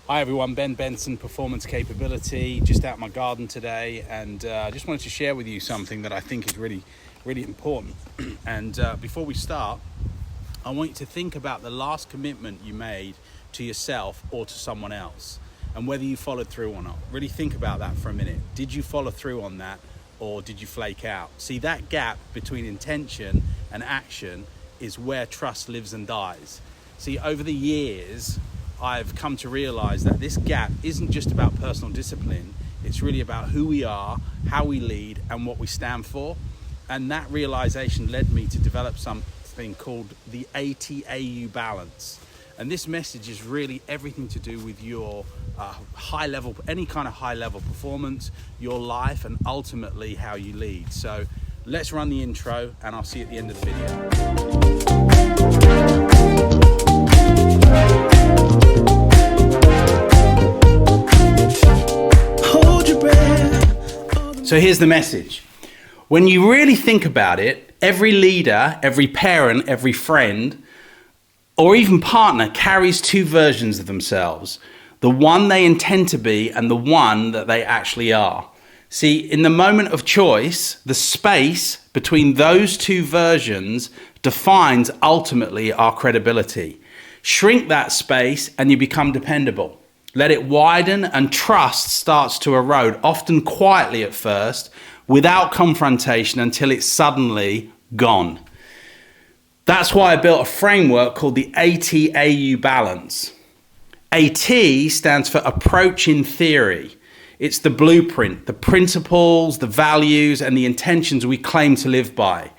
Hi everyone, Benson, Performance Capability, just out in my garden today, and I just wanted to share with you something that I think is really important. And before we start, I want you to think about the last commitment you made to yourself or to someone else, and whether you followed through or not. Really think about that for a minute. Did you follow through on that, or did you flake out? See, that gap between intention and action is where trust lives and dies. See, over the years, I've come to realize that this gap isn't just about personal discipline. It's really about who we are, how we lead, and what we stand for. And that realization led me to develop something called the ATAU balance. And this message is really everything to do with your any kind of high level performance, your life, and ultimately how you lead. So let's run the intro, and I'll see you at the end of the video. So here's the message. When you really think about it, every leader, every parent, every friend, or even partner carries two versions of themselves. The one they intend to be and the one that they actually are. See, in the moment of choice, the space between those two versions defines ultimately our credibility. Shrink that space and you become dependable. Let it widen and trust starts to erode, often quietly at first, without confrontation until it's suddenly gone. That's why I built a framework called the ATAU balance. AT stands for approach in theory. It's the blueprint, the principles, the values, and the intentions we claim to live by.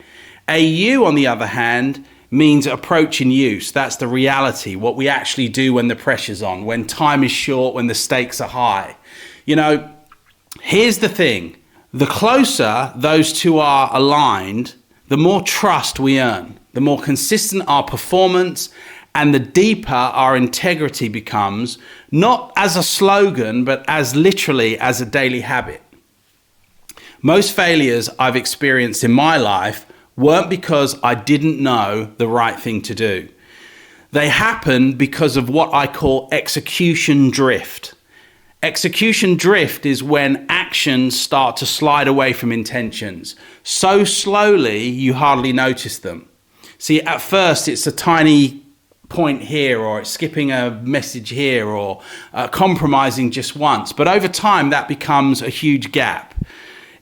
AU, on the other hand, means approach in use. That's the reality, what we actually do when the pressure's on, when time is short, when the stakes are high. You know, here's the thing. The closer those two are aligned, the more trust we earn, the more consistent our performance, and the deeper our integrity becomes, not as a slogan, but as literally as a daily habit. Most failures I've experienced in my life weren't because I didn't know the right thing to do. They happened because of what I call execution drift. Execution drift is when actions start to slide away from intentions, so slowly you hardly notice them. See, at first it's a tiny point here, or it's skipping a message here, or compromising just once, but over time that becomes a huge gap.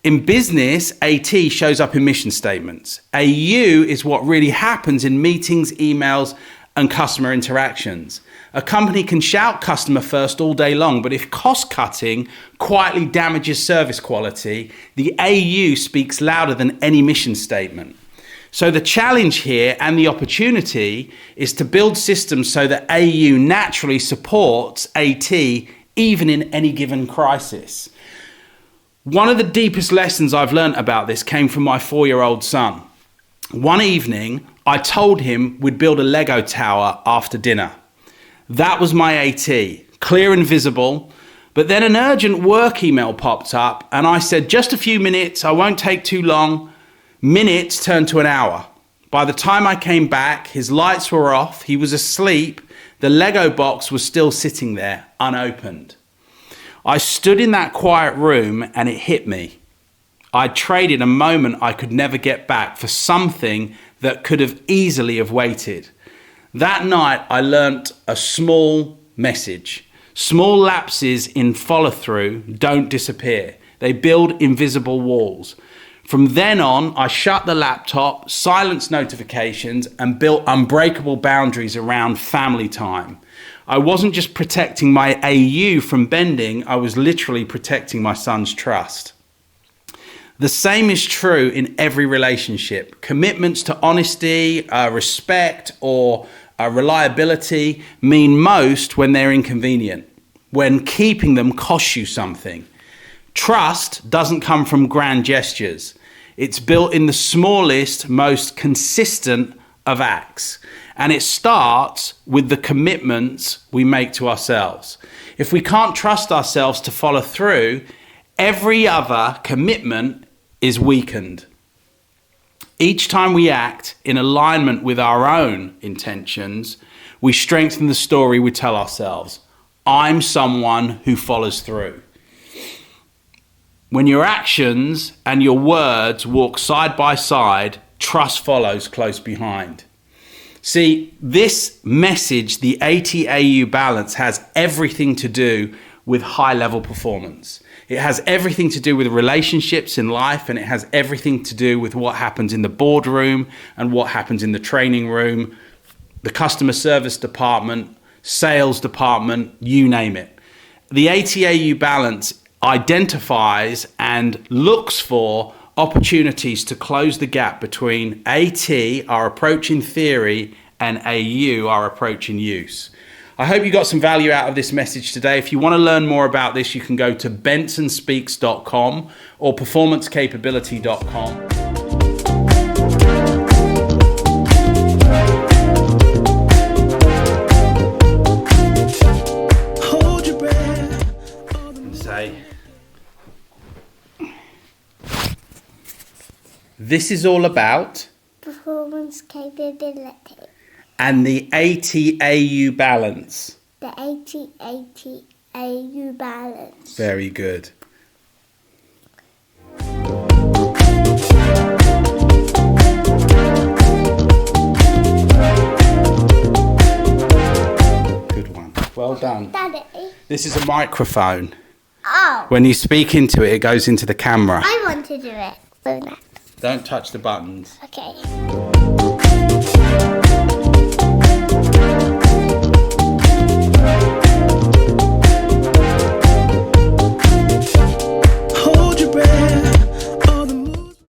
In business, AT shows up in mission statements. AU is what really happens in meetings, emails, and customer interactions. A company can shout customer first all day long, but if cost cutting quietly damages service quality, the AU speaks louder than any mission statement. So the challenge here and the opportunity is to build systems so that AU naturally supports AT even in any given crisis. One of the deepest lessons I've learned about this came from my 4-year-old son. One evening, I told him we'd build a Lego tower after dinner. That was my AT, clear and visible. But then an urgent work email popped up and I said, just a few minutes, I won't take too long. Minutes turned to an hour. By the time I came back, his lights were off, he was asleep, the Lego box was still sitting there, unopened. I stood in that quiet room and it hit me. I traded a moment I could never get back for something that could have easily have waited. That night I learnt a small message. Small lapses in follow-through don't disappear. They build invisible walls. From then on, I shut the laptop, silenced notifications, and built unbreakable boundaries around family time. I wasn't just protecting my AU from bending, I was literally protecting my son's trust. The same is true in every relationship. Commitments to honesty, respect, or reliability mean most when they're inconvenient, when keeping them costs you something. Trust doesn't come from grand gestures. It's built in the smallest, most consistent of acts. And it starts with the commitments we make to ourselves. If we can't trust ourselves to follow through, every other commitment is weakened. Each time we act in alignment with our own intentions, we strengthen the story we tell ourselves. I'm someone who follows through. When your actions and your words walk side by side, trust follows close behind. See, this message, the ATAU balance, has everything to do with high-level performance. It has everything to do with relationships in life, and it has everything to do with what happens in the boardroom and what happens in the training room, the customer service department, sales department, you name it. The ATAU balance identifies and looks for opportunities to close the gap between AT, our approach in theory, and AU, our approach in use. I hope you got some value out of this message today. If you want to learn more about this, you can go to bensonspeaks.com or performancecapability.com. Hold your breath. And say, this is all about Performance capability. and the ATAU balance. The ATAU balance. Very good. Good one. Well done. Daddy. This is a microphone. Oh, When you speak into it, it goes into the camera. I want to do it. Don't touch the buttons. Okay.